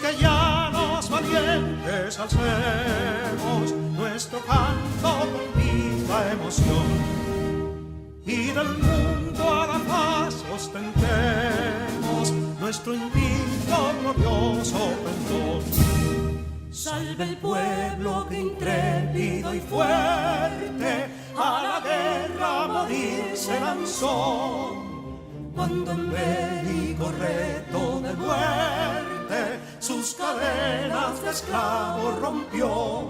que ya los valientes alcemos nuestro canto con viva emoción, y del mundo a la paz ostentemos nuestro invicto glorioso pendón. Salve el pueblo que intrépido y fuerte a la guerra a morir se lanzó, cuando en bélico reto de muerte sus cadenas de esclavos rompió.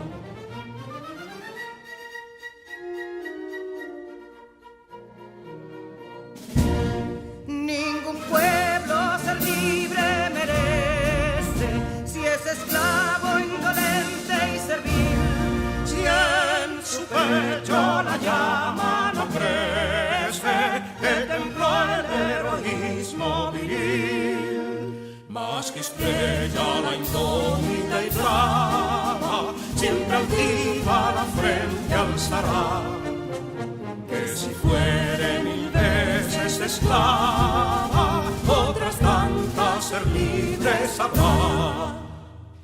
Ningún pueblo ser libre merece si es esclavo, indolente y servil. Si en su pecho la llama no crece, que templó el heroísmo viril, más que estrella la indómita y brava, siempre altiva la frente alzará, que si fuere mil veces esclava, otras tantas ser libre sabrá.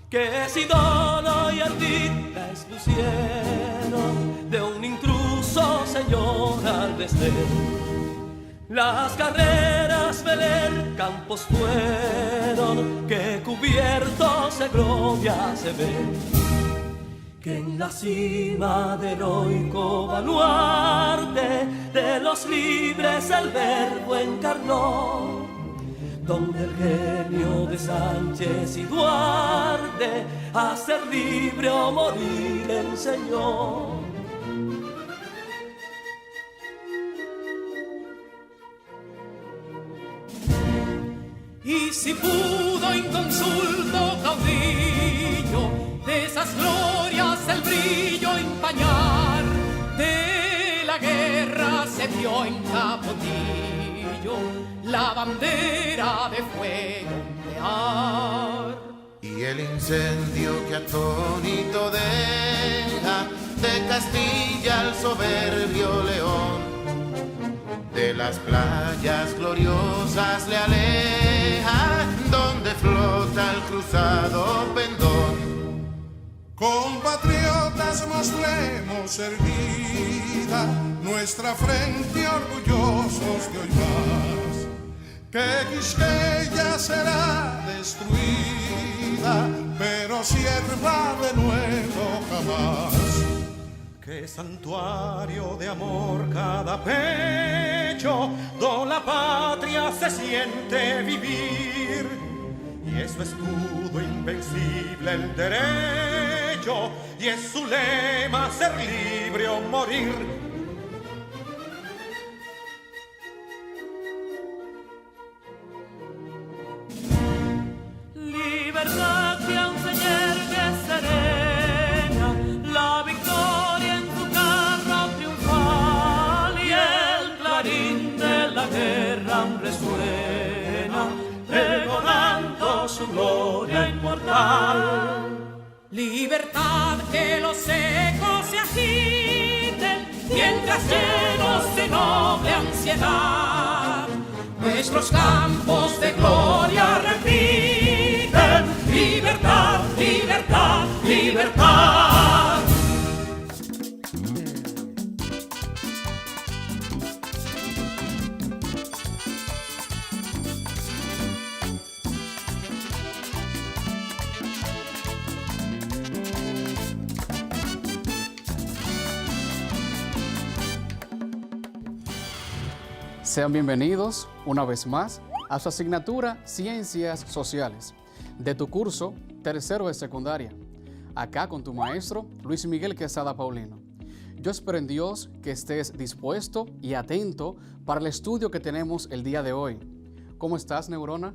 Que si Dono y Ardid la expusieron de un intruso señor al desdén, las carreras veler campos fueron que cubiertos de gloria se ven, que en la cima del heroico baluarte de los libres el verbo encarnó, donde el genio de Sánchez y Duarte a ser libre o morir enseñó. Y si pudo inconsulto caudillo de esas glorias el brillo empañar, de la guerra se vio en Capotillo la bandera de fuego ondear. Y el incendio que atónito deja de Castilla al soberbio león, de las playas gloriosas le aleja, donde flota el cruzado pendón. Compatriotas, mostremos erguida nuestra frente orgullosos de hoy más, que Quisqueya será destruida, pero sierva de nuevo jamás. Que santuario de amor cada pecho, donde la patria se siente vivir, y es su escudo invencible el derecho, y es su lema ser libre o morir. Libertad que aún se yergue serena, la victoria en tu carro triunfal, y el clarín de la guerra aún resuena, pregonando su gloria inmortal. Libertad, que los ecos se agiten mientras llenos de noble ansiedad nuestros campos de gloria repiten. Libertad, libertad, libertad. Sean bienvenidos una vez más a su asignatura Ciencias Sociales de tu curso tercero de secundaria, acá con tu maestro Luis Miguel Quesada Paulino. Yo espero en Dios que estés dispuesto y atento para el estudio que tenemos el día de hoy. ¿Cómo estás, Neurona?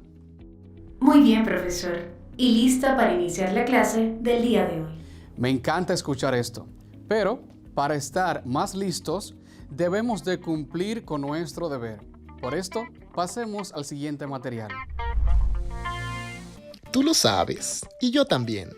Muy bien, profesor, y lista para iniciar la clase del día de hoy. Me encanta escuchar esto, pero para estar más listos, debemos de cumplir con nuestro deber. Por esto, pasemos al siguiente material. Tú lo sabes, y yo también.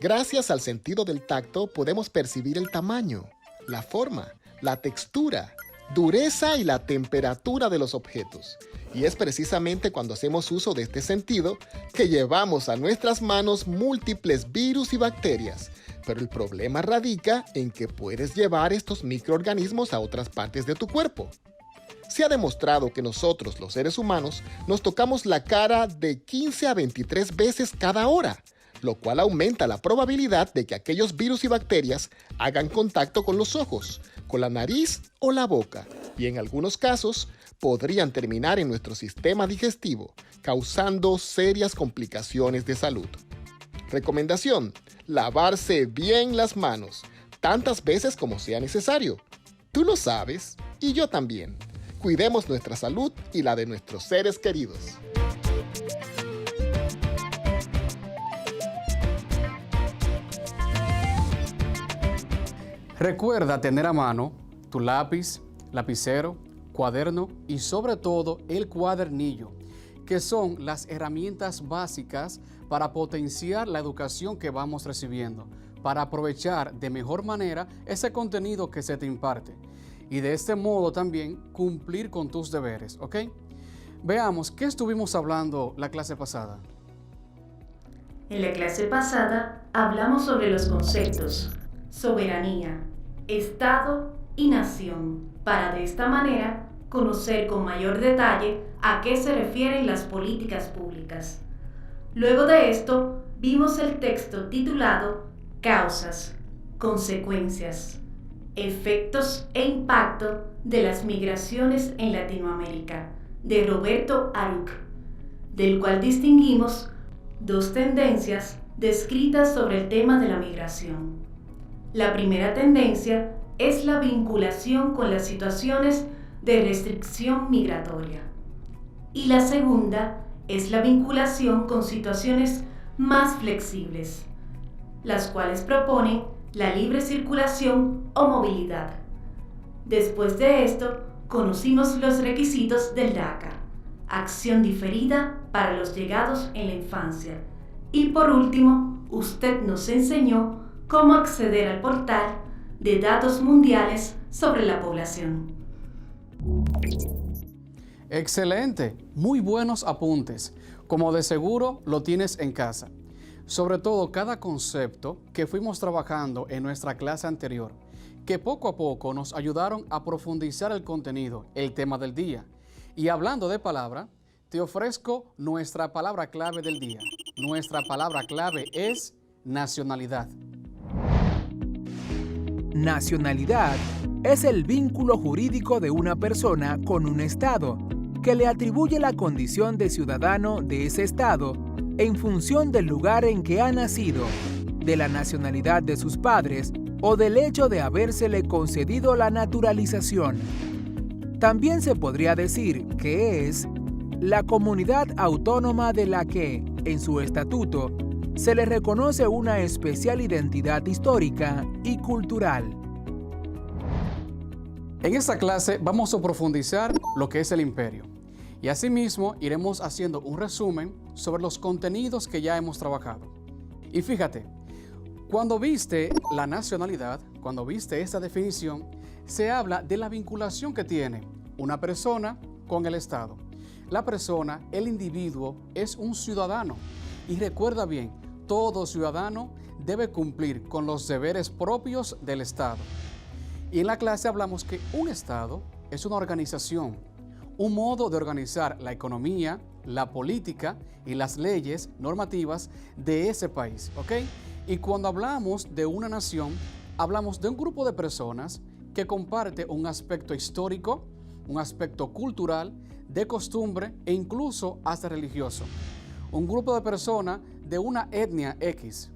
Gracias al sentido del tacto podemos percibir el tamaño, la forma, la textura, dureza y la temperatura de los objetos. Y es precisamente cuando hacemos uso de este sentido que llevamos a nuestras manos múltiples virus y bacterias. Pero el problema radica en que puedes llevar estos microorganismos a otras partes de tu cuerpo. Se ha demostrado que nosotros, los seres humanos, nos tocamos la cara de 15 a 23 veces cada hora, lo cual aumenta la probabilidad de que aquellos virus y bacterias hagan contacto con los ojos, con la nariz o la boca, y en algunos casos podrían terminar en nuestro sistema digestivo, causando serias complicaciones de salud. Recomendación: lavarse bien las manos, tantas veces como sea necesario. Tú lo sabes, y yo también. Cuidemos nuestra salud y la de nuestros seres queridos. Recuerda tener a mano tu lápiz, lapicero, cuaderno y sobre todo el cuadernillo, que son las herramientas básicas para potenciar la educación que vamos recibiendo, para aprovechar de mejor manera ese contenido que se te imparte y de este modo también cumplir con tus deberes, ¿ok? Veamos, ¿qué estuvimos hablando la clase pasada? En la clase pasada hablamos sobre los conceptos soberanía, Estado y nación, para de esta manera conocer con mayor detalle a qué se refieren las políticas públicas. Luego de esto, vimos el texto titulado Causas, consecuencias, efectos e impacto de las migraciones en Latinoamérica, de Roberto Aruc, del cual distinguimos dos tendencias descritas sobre el tema de la migración. La primera tendencia es la vinculación con las situaciones de restricción migratoria. Y la segunda es la vinculación con situaciones más flexibles, las cuales proponen la libre circulación o movilidad. Después de esto, conocimos los requisitos del DACA, acción diferida para los llegados en la infancia. Y por último, usted nos enseñó cómo acceder al portal de datos mundiales sobre la población. Excelente, muy buenos apuntes, como de seguro lo tienes en casa. Sobre todo cada concepto que fuimos trabajando en nuestra clase anterior, que poco a poco nos ayudaron a profundizar el contenido, el tema del día. Y hablando de palabra, te ofrezco nuestra palabra clave del día. Nuestra palabra clave es nacionalidad. Nacionalidad es el vínculo jurídico de una persona con un Estado que le atribuye la condición de ciudadano de ese Estado en función del lugar en que ha nacido, de la nacionalidad de sus padres o del hecho de habérsele concedido la naturalización. También se podría decir que es la comunidad autónoma de la que, en su estatuto, se le reconoce una especial identidad histórica y cultural. En esta clase vamos a profundizar lo que es el imperio. Y asimismo iremos haciendo un resumen sobre los contenidos que ya hemos trabajado. Y fíjate, cuando viste la nacionalidad, cuando viste esta definición, se habla de la vinculación que tiene una persona con el Estado. La persona, el individuo, es un ciudadano. Y recuerda bien, todo ciudadano debe cumplir con los deberes propios del Estado. Y en la clase hablamos que un Estado es una organización, un modo de organizar la economía, la política y las leyes normativas de ese país, ¿ok? Y cuando hablamos de una nación, hablamos de un grupo de personas que comparte un aspecto histórico, un aspecto cultural, de costumbre e incluso hasta religioso. Un grupo de personas de una etnia X.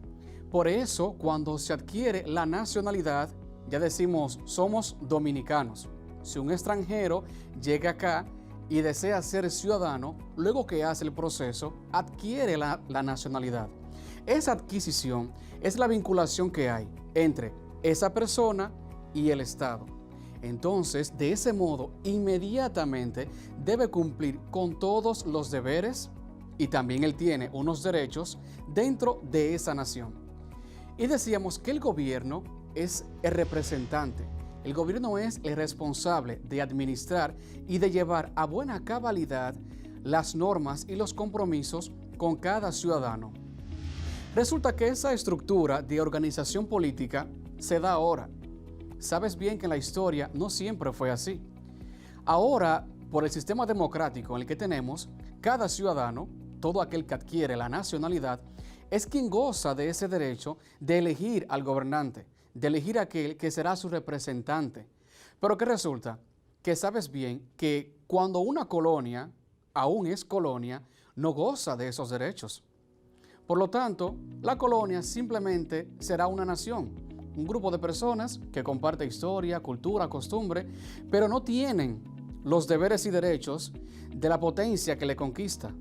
Por eso, cuando se adquiere la nacionalidad, ya decimos, somos dominicanos. Si un extranjero llega acá y desea ser ciudadano, luego que hace el proceso, adquiere la nacionalidad. Esa adquisición es la vinculación que hay entre esa persona y el Estado. Entonces, de ese modo, inmediatamente debe cumplir con todos los deberes y también él tiene unos derechos dentro de esa nación. Y decíamos que el gobierno es el representante, El gobierno es el responsable de administrar y de llevar a buena cabalidad las normas y los compromisos con cada ciudadano. Resulta que esa estructura de organización política se da ahora. Sabes bien que en la historia no siempre fue así. Ahora, por el sistema democrático en el que tenemos, cada ciudadano, todo aquel que adquiere la nacionalidad, es quien goza de ese derecho de elegir al gobernante, de elegir a aquel que será su representante. Pero ¿qué resulta? Que sabes bien que cuando una colonia aún es colonia, no goza de esos derechos. Por lo tanto, la colonia simplemente será una nación, un grupo de personas que comparte historia, cultura, costumbre, pero no tienen los deberes y derechos de la potencia que le conquista.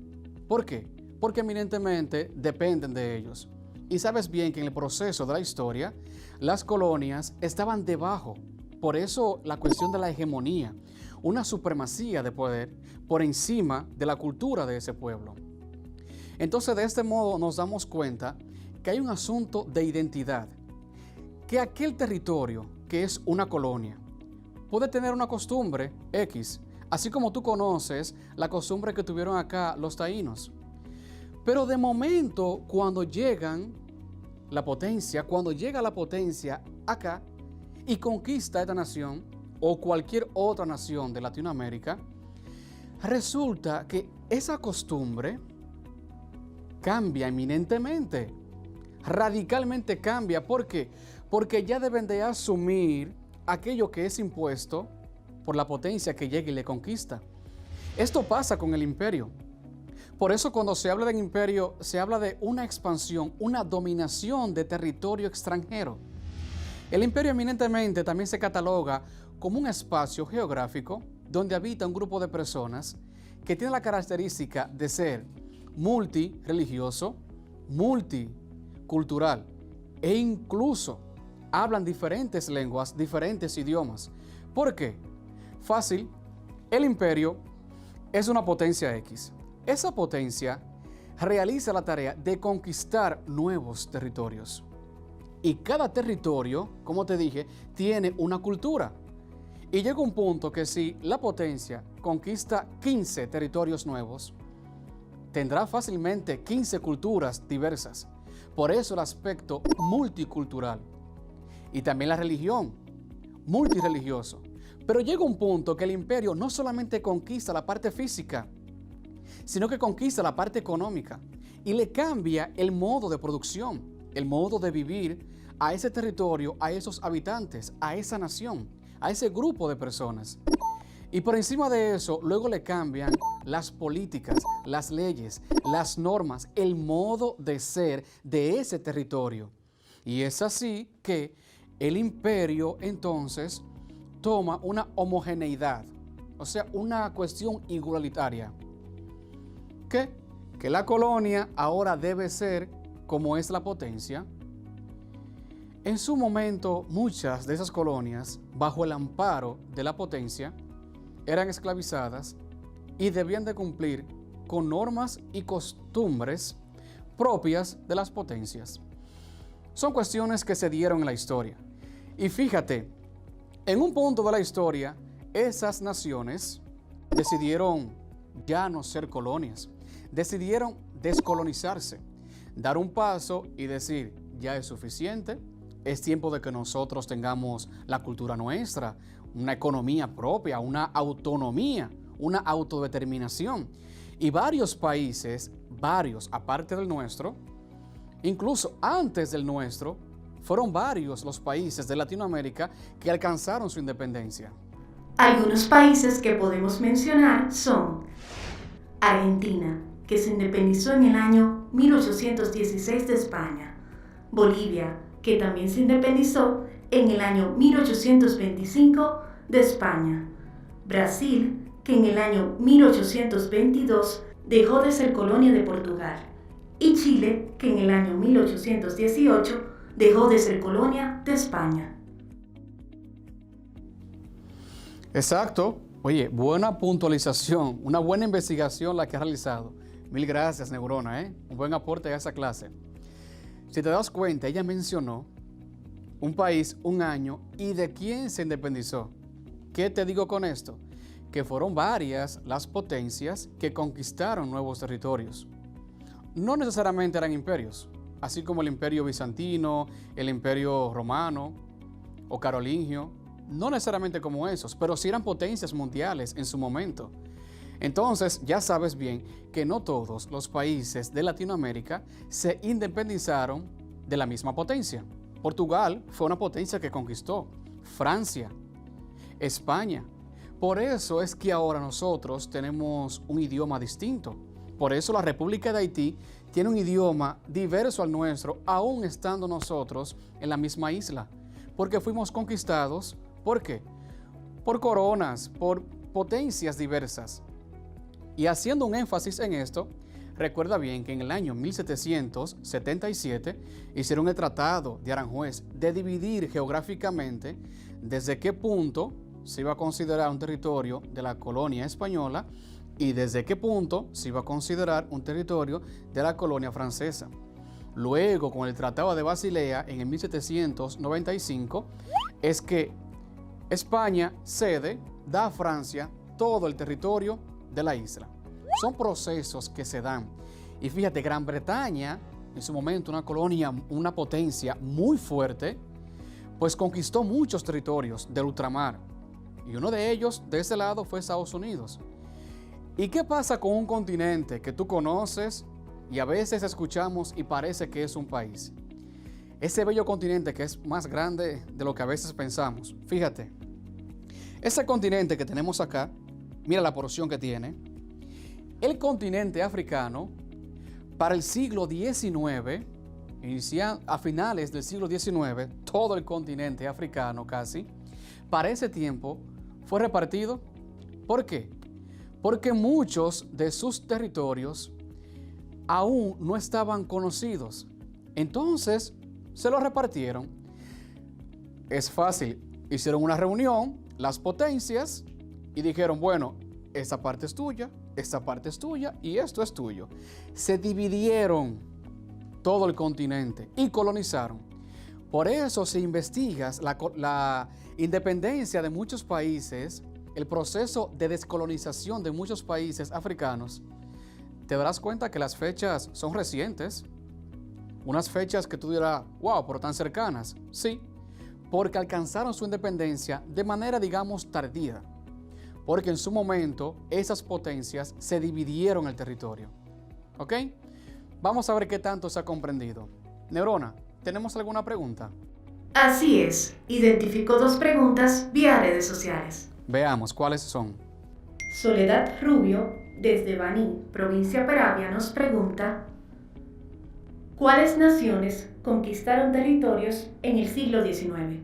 ¿Por qué? Porque eminentemente dependen de ellos. Y sabes bien que en el proceso de la historia, las colonias estaban debajo. Por eso la cuestión de la hegemonía, una supremacía de poder por encima de la cultura de ese pueblo. Entonces, de este modo nos damos cuenta que hay un asunto de identidad, que aquel territorio que es una colonia puede tener una costumbre X, así como tú conoces la costumbre que tuvieron acá los taínos. Pero de momento, cuando llega la potencia acá y conquista esta nación o cualquier otra nación de Latinoamérica, resulta que esa costumbre cambia eminentemente, radicalmente cambia. ¿Por qué? Porque ya deben de asumir aquello que es impuesto por la potencia que llega y le conquista. Esto pasa con el imperio. Por eso cuando se habla de imperio, se habla de una expansión, una dominación de territorio extranjero. El imperio eminentemente también se cataloga como un espacio geográfico donde habita un grupo de personas que tiene la característica de ser multireligioso, multicultural e incluso hablan diferentes lenguas, diferentes idiomas. ¿Por qué? Fácil, el imperio es una potencia X. Esa potencia realiza la tarea de conquistar nuevos territorios. Y cada territorio, como te dije, tiene una cultura. Y llega un punto que si la potencia conquista 15 territorios nuevos, tendrá fácilmente 15 culturas diversas. Por eso el aspecto multicultural. Y también la religión, multireligioso. Pero llega un punto que el imperio no solamente conquista la parte física, sino que conquista la parte económica y le cambia el modo de producción, el modo de vivir a ese territorio, a esos habitantes, a esa nación, a ese grupo de personas. Y por encima de eso, luego le cambian las políticas, las leyes, las normas, el modo de ser de ese territorio. Y es así que el imperio entonces toma una homogeneidad, o sea, una cuestión igualitaria. ¿Qué? Que la colonia ahora debe ser como es la potencia. En su momento, muchas de esas colonias, bajo el amparo de la potencia, eran esclavizadas y debían de cumplir con normas y costumbres propias de las potencias. Son cuestiones que se dieron en la historia. Y fíjate, en un punto de la historia, esas naciones decidieron ya no ser colonias, decidieron descolonizarse, dar un paso y decir, ya es suficiente, es tiempo de que nosotros tengamos la cultura nuestra, una economía propia, una autonomía, una autodeterminación. Y varios países, aparte del nuestro, incluso antes del nuestro, fueron varios los países de Latinoamérica que alcanzaron su independencia. Algunos países que podemos mencionar son Argentina, que se independizó en el año 1816 de España, Bolivia, que también se independizó en el año 1825 de España, Brasil, que en el año 1822 dejó de ser colonia de Portugal, y Chile, que en el año 1818 dejó de ser colonia de España. Exacto. Oye, buena puntualización, una buena investigación la que has realizado. Mil gracias, Neurona, un buen aporte a esa clase. Si te das cuenta, ella mencionó un país, un año y de quién se independizó. ¿Qué te digo con esto? Que fueron varias las potencias que conquistaron nuevos territorios. No necesariamente eran imperios, así como el imperio bizantino, el imperio romano o carolingio, no necesariamente como esos, pero sí eran potencias mundiales en su momento. Entonces, ya sabes bien que no todos los países de Latinoamérica se independizaron de la misma potencia. Portugal fue una potencia que conquistó, Francia, España. Por eso es que ahora nosotros tenemos un idioma distinto. Por eso la República de Haití tiene un idioma diverso al nuestro, aún estando nosotros en la misma isla. Porque fuimos conquistados, ¿por qué? Por coronas, por potencias diversas. Y haciendo un énfasis en esto, recuerda bien que en el año 1777 hicieron el Tratado de Aranjuez de dividir geográficamente desde qué punto se iba a considerar un territorio de la colonia española y desde qué punto se iba a considerar un territorio de la colonia francesa. Luego, con el Tratado de Basilea en el 1795, es que España cede, da a Francia todo el territorio de la isla. Son procesos que se dan. Y fíjate, Gran Bretaña, en su momento una colonia, una potencia muy fuerte, pues conquistó muchos territorios del ultramar. Y uno de ellos, de ese lado, fue Estados Unidos. ¿Y qué pasa con un continente que tú conoces y a veces escuchamos y parece que es un país? Ese bello continente que es más grande de lo que a veces pensamos. Fíjate, ese continente que tenemos acá, mira la porción que tiene. El continente africano, para el siglo XIX, a finales del siglo XIX, todo el continente africano casi, para ese tiempo fue repartido. ¿Por qué? Porque muchos de sus territorios aún no estaban conocidos. Entonces, se los repartieron. Es fácil. Hicieron una reunión, las potencias, y dijeron, bueno, esta parte es tuya, esta parte es tuya y esto es tuyo. Se dividieron todo el continente y colonizaron. Por eso, si investigas la independencia de muchos países, el proceso de descolonización de muchos países africanos, te darás cuenta que las fechas son recientes. Unas fechas que tú dirás, wow, pero tan cercanas. Sí, porque alcanzaron su independencia de manera, digamos, tardía. Porque en su momento esas potencias se dividieron el territorio. ¿Ok? Vamos a ver qué tanto se ha comprendido. Neurona, ¿tenemos alguna pregunta? Así es, identificó 2 preguntas vía redes sociales. Veamos, ¿cuáles son? Soledad Rubio, desde Baní, provincia Peravia, nos pregunta: ¿cuáles naciones conquistaron territorios en el siglo XIX?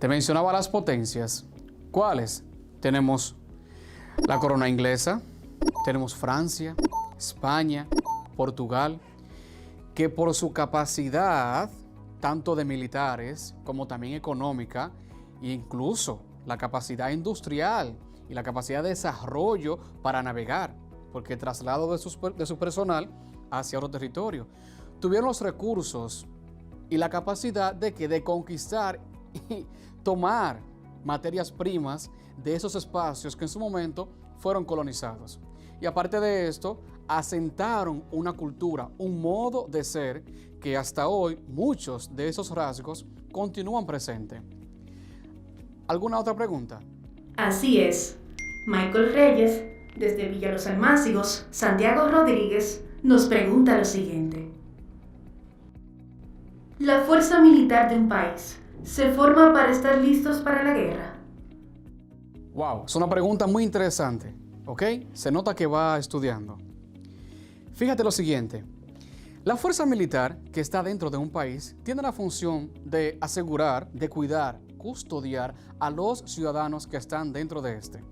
Te mencionaba las potencias. ¿Cuáles? Tenemos la corona inglesa, tenemos Francia, España, Portugal, que por su capacidad, tanto de militares como también económica, e incluso la capacidad industrial y la capacidad de desarrollo para navegar, porque traslado de su personal hacia otro territorio, tuvieron los recursos y la capacidad de conquistar y tomar materias primas de esos espacios que en su momento fueron colonizados. Y aparte de esto, asentaron una cultura, un modo de ser que hasta hoy muchos de esos rasgos continúan presentes. ¿Alguna otra pregunta? Así es. Michael Reyes, desde Villa Los Almácigos, Santiago Rodríguez, nos pregunta lo siguiente: ¿la fuerza militar de un país se forma para estar listos para la guerra? Wow, es una pregunta muy interesante, ¿ok? Se nota que va estudiando. Fíjate lo siguiente. La fuerza militar que está dentro de un país tiene la función de asegurar, de cuidar, custodiar a los ciudadanos que están dentro de este.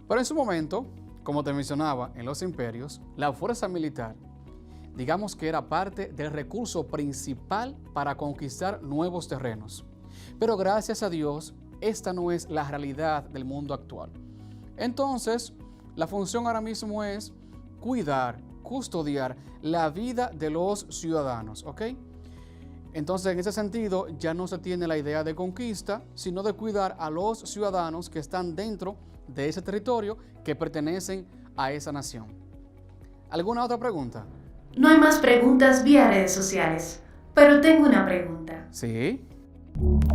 Pero en su momento, como te mencionaba, en los imperios, la fuerza militar, digamos que era parte del recurso principal para conquistar nuevos terrenos. Pero gracias a Dios, esta no es la realidad del mundo actual. Entonces, la función ahora mismo es cuidar, custodiar la vida de los ciudadanos, ¿ok? Entonces, en ese sentido, ya no se tiene la idea de conquista, sino de cuidar a los ciudadanos que están dentro de ese territorio que pertenecen a esa nación. ¿Alguna otra pregunta? No hay más preguntas vía redes sociales, pero tengo una pregunta. Sí.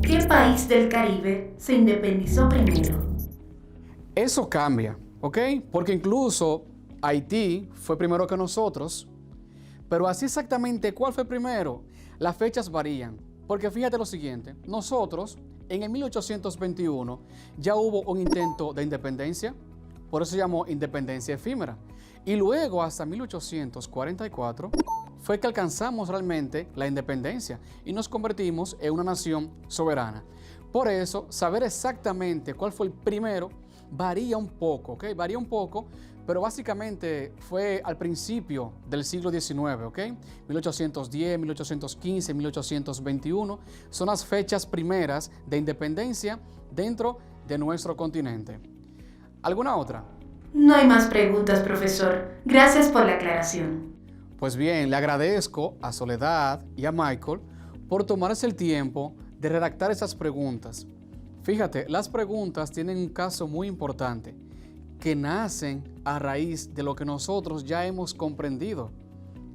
¿Qué país del Caribe se independizó primero? Eso cambia, ¿ok? Porque incluso Haití fue primero que nosotros, pero así exactamente cuál fue primero, las fechas varían. Porque fíjate lo siguiente, nosotros en el 1821 ya hubo un intento de independencia, por eso se llamó independencia efímera. Y luego hasta 1844 fue que alcanzamos realmente la independencia y nos convertimos en una nación soberana. Por eso, saber exactamente cuál fue el primero varía un poco, ¿ok? Varía un poco, pero básicamente fue al principio del siglo XIX, ¿ok? 1810, 1815, 1821 son las fechas primeras de independencia dentro de nuestro continente. ¿Alguna otra? No hay más preguntas, profesor. Gracias por la aclaración. Pues bien, le agradezco a Soledad y a Michael por tomarse el tiempo de redactar esas preguntas. Fíjate, las preguntas tienen un caso muy importante, que nacen a raíz de lo que nosotros ya hemos comprendido.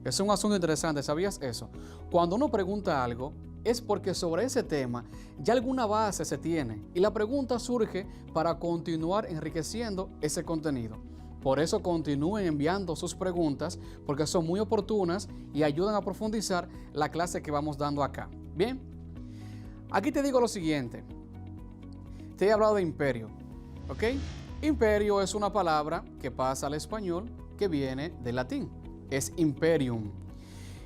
Es un asunto interesante, ¿sabías eso? Cuando uno pregunta algo, es porque sobre ese tema ya alguna base se tiene y la pregunta surge para continuar enriqueciendo ese contenido. Por eso continúen enviando sus preguntas porque son muy oportunas y ayudan a profundizar la clase que vamos dando acá. Bien, aquí te digo lo siguiente. Te he hablado de imperio, ¿ok? Imperio es una palabra que pasa al español que viene del latín. Es imperium.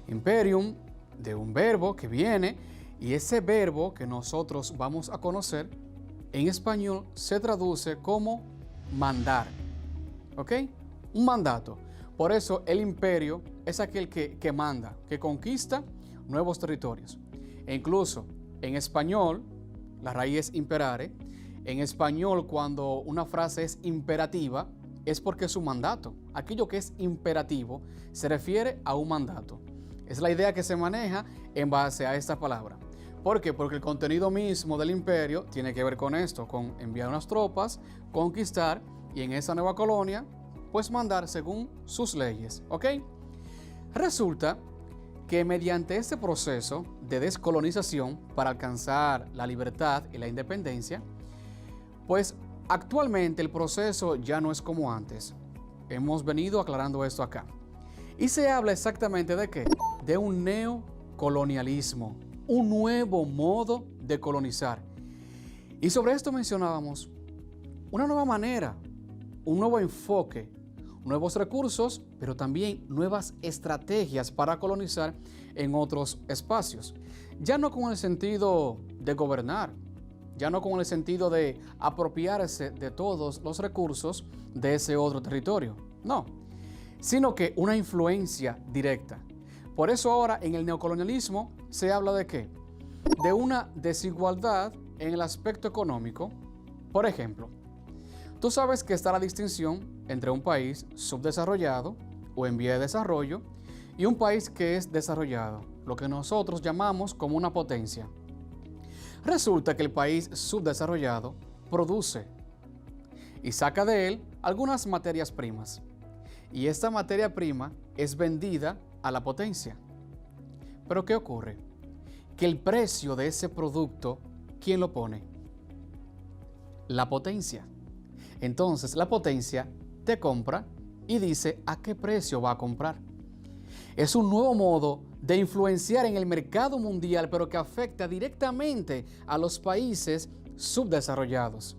Imperium de un verbo que viene y ese verbo que nosotros vamos a conocer en español se traduce como mandar. ¿Ok? Un mandato. Por eso el imperio es aquel que manda, que conquista nuevos territorios. E incluso en español, la raíz es imperare. En español, cuando una frase es imperativa, es porque es un mandato. Aquello que es imperativo se refiere a un mandato. Es la idea que se maneja en base a esta palabra. ¿Por qué? Porque el contenido mismo del imperio tiene que ver con esto, con enviar unas tropas, conquistar y en esa nueva colonia, pues mandar según sus leyes. ¿Ok? Resulta que mediante este proceso de descolonización para alcanzar la libertad y la independencia, pues actualmente el proceso ya no es como antes. Hemos venido aclarando esto acá. Y se habla exactamente de ¿qué? De un neocolonialismo, un nuevo modo de colonizar. Y sobre esto mencionábamos una nueva manera, un nuevo enfoque, nuevos recursos, pero también nuevas estrategias para colonizar en otros espacios. Ya no con el sentido de gobernar, ya no con el sentido de apropiarse de todos los recursos de ese otro territorio, no, sino que una influencia directa. Por eso ahora en el neocolonialismo se habla de ¿qué? De una desigualdad en el aspecto económico. Por ejemplo, tú sabes que está la distinción entre un país subdesarrollado o en vía de desarrollo y un país que es desarrollado, lo que nosotros llamamos como una potencia. Resulta que el país subdesarrollado produce y saca de él algunas materias primas. Y esta materia prima es vendida a la potencia. Pero ¿qué ocurre? Que el precio de ese producto, ¿quién lo pone? La potencia. Entonces la potencia te compra y dice a qué precio va a comprar. Es un nuevo modo de influenciar en el mercado mundial, pero que afecta directamente a los países subdesarrollados.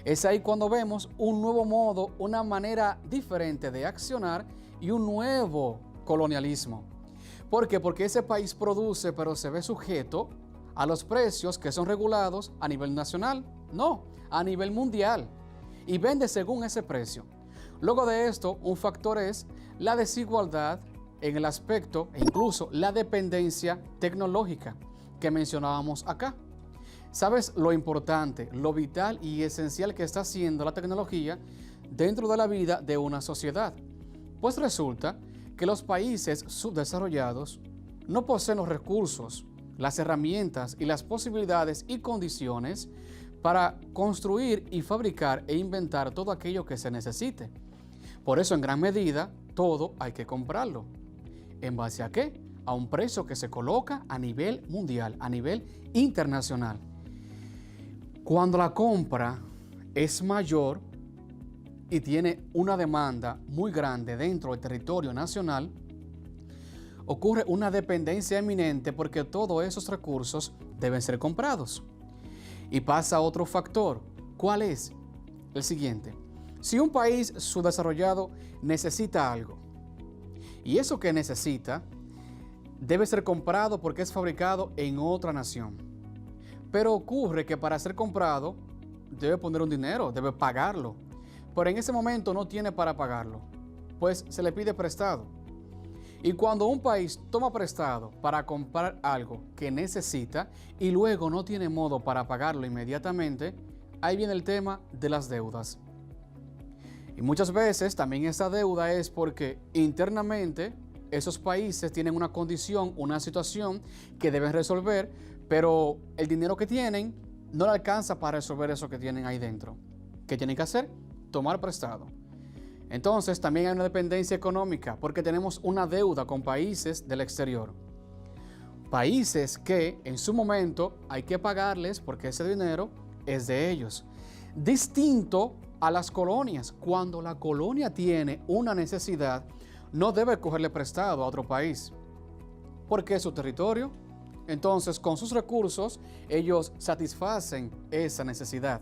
Es ahí cuando vemos un nuevo modo, una manera diferente de accionar y un nuevo colonialismo. ¿Por qué? Porque ese país produce, pero se ve sujeto a los precios que son regulados a nivel nacional, no, a nivel mundial, y vende según ese precio. Luego de esto, un factor es la desigualdad en el aspecto e incluso la dependencia tecnológica que mencionábamos acá. ¿Sabes lo importante, lo vital y esencial que está haciendo la tecnología dentro de la vida de una sociedad? Pues resulta que los países subdesarrollados no poseen los recursos, las herramientas y las posibilidades y condiciones para construir y fabricar e inventar todo aquello que se necesite. Por eso, en gran medida, todo hay que comprarlo. ¿En base a qué? A un precio que se coloca a nivel mundial, a nivel internacional. Cuando la compra es mayor y tiene una demanda muy grande dentro del territorio nacional, ocurre una dependencia eminente porque todos esos recursos deben ser comprados. Y pasa otro factor. ¿Cuál es? El siguiente. Si un país subdesarrollado necesita algo, y eso que necesita debe ser comprado porque es fabricado en otra nación. Pero ocurre que para ser comprado debe poner un dinero, debe pagarlo. Pero en ese momento no tiene para pagarlo, pues se le pide prestado. Y cuando un país toma prestado para comprar algo que necesita y luego no tiene modo para pagarlo inmediatamente, ahí viene el tema de las deudas. Y muchas veces también esa deuda es porque internamente esos países tienen una condición, una situación que deben resolver, pero el dinero que tienen no le alcanza para resolver eso que tienen ahí dentro. ¿Qué tienen que hacer? Tomar prestado. Entonces también hay una dependencia económica porque tenemos una deuda con países del exterior. Países que en su momento hay que pagarles porque ese dinero es de ellos. Distinto a las colonias. Cuando la colonia tiene una necesidad, no debe cogerle prestado a otro país porque es su territorio. Entonces, con sus recursos, ellos satisfacen esa necesidad.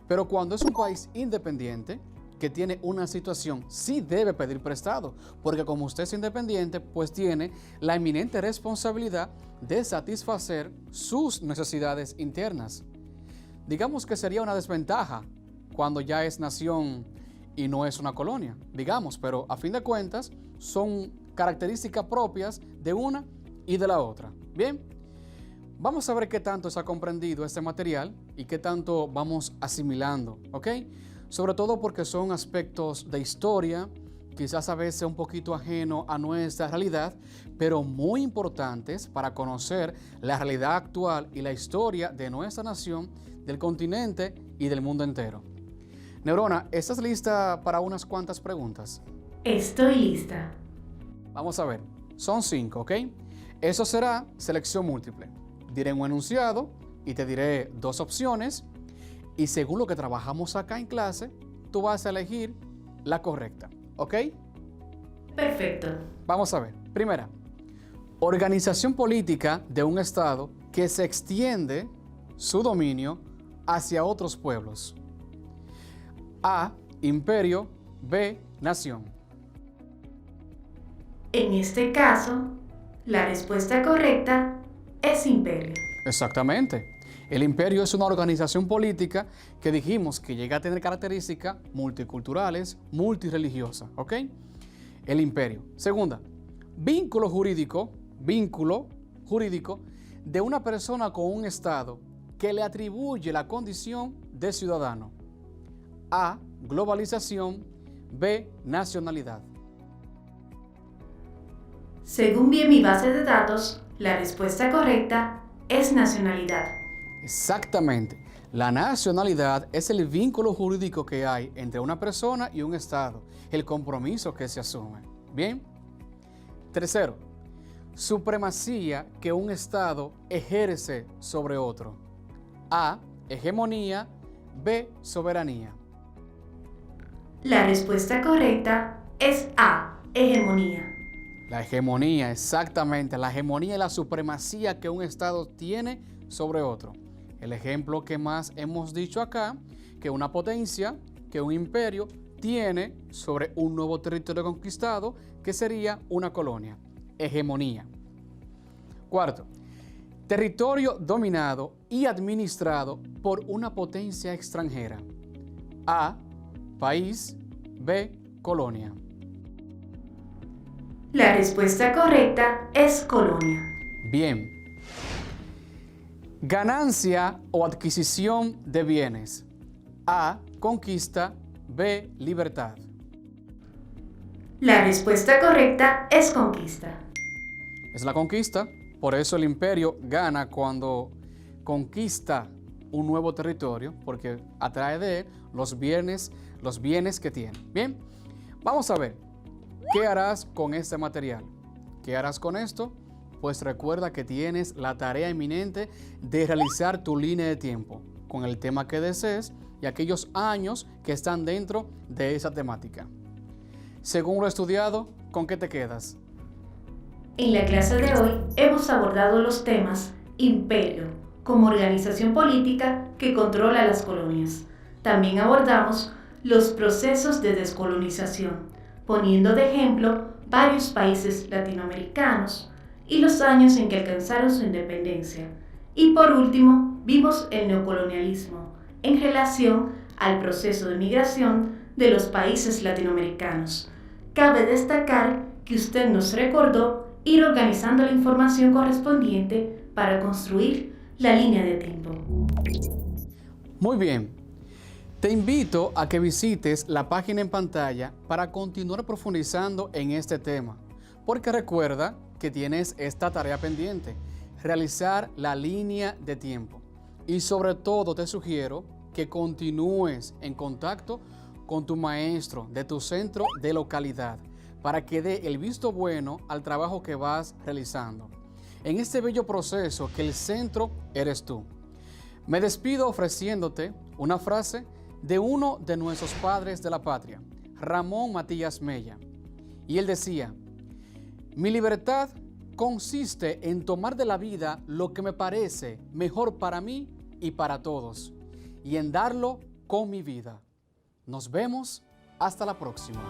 Pero cuando es un país independiente, que tiene una situación, sí debe pedir prestado, porque como usted es independiente, pues tiene la eminente responsabilidad de satisfacer sus necesidades internas. Digamos que sería una desventaja cuando ya es nación y no es una colonia, digamos, pero a fin de cuentas son características propias de una y de la otra. Bien, vamos a ver qué tanto se ha comprendido este material y qué tanto vamos asimilando, ¿ok? Sobre todo porque son aspectos de historia, quizás a veces un poquito ajeno a nuestra realidad, pero muy importantes para conocer la realidad actual y la historia de nuestra nación, del continente y del mundo entero. Neurona, ¿estás lista para unas cuantas preguntas? Estoy lista. Vamos a ver, son 5, ¿ok? Eso será selección múltiple. Diré un enunciado y te diré 2 opciones. Y según lo que trabajamos acá en clase, tú vas a elegir la correcta, ¿ok? Perfecto. Vamos a ver. Primera, organización política de un estado que se extiende su dominio hacia otros pueblos. A, imperio. B, nación. En este caso, la respuesta correcta es imperio. Exactamente. El imperio es una organización política que dijimos que llega a tener características multiculturales, multireligiosas, ¿ok? El imperio. Segunda, vínculo jurídico de una persona con un estado que le atribuye la condición de ciudadano. A, globalización. B, nacionalidad. Según vi en mi base de datos, la respuesta correcta es nacionalidad. Exactamente. La nacionalidad es el vínculo jurídico que hay entre una persona y un estado, el compromiso que se asume. Bien. Tercero, supremacía que un estado ejerce sobre otro. A, hegemonía. B, soberanía. La respuesta correcta es A, hegemonía. La hegemonía, exactamente. La hegemonía es la supremacía que un estado tiene sobre otro. El ejemplo que más hemos dicho acá, que una potencia, que un imperio, tiene sobre un nuevo territorio conquistado, que sería una colonia. Hegemonía. Cuarto, territorio dominado y administrado por una potencia extranjera. A, país. B, colonia. La respuesta correcta es colonia. Bien. Ganancia o adquisición de bienes. A, conquista. B, libertad. La respuesta correcta es conquista. Es la conquista, Por eso el imperio gana cuando conquista un nuevo territorio, porque atrae de él los bienes que tiene. Bien, vamos a ver, ¿qué harás con este material? ¿Qué harás con esto? Pues recuerda que tienes la tarea inminente de realizar tu línea de tiempo con el tema que desees y aquellos años que están dentro de esa temática. Según lo estudiado, ¿con qué te quedas? En la clase de hoy hemos abordado los temas imperio, como organización política que controla las colonias. También abordamos los procesos de descolonización, poniendo de ejemplo varios países latinoamericanos y los años en que alcanzaron su independencia. Y por último, vimos el neocolonialismo en relación al proceso de migración de los países latinoamericanos. Cabe destacar que usted nos recordó ir organizando la información correspondiente para construir la línea de tiempo. Muy bien. Te invito a que visites la página en pantalla para continuar profundizando en este tema, porque recuerda que tienes esta tarea pendiente, realizar la línea de tiempo. Y sobre todo te sugiero que continúes en contacto con tu maestro de tu centro de localidad para que dé el visto bueno al trabajo que vas realizando. En este bello proceso que el centro eres tú. Me despido ofreciéndote una frase de uno de nuestros padres de la patria, Ramón Matías Mella. Y él decía: mi libertad consiste en tomar de la vida lo que me parece mejor para mí y para todos, y en darlo con mi vida. Nos vemos hasta la próxima.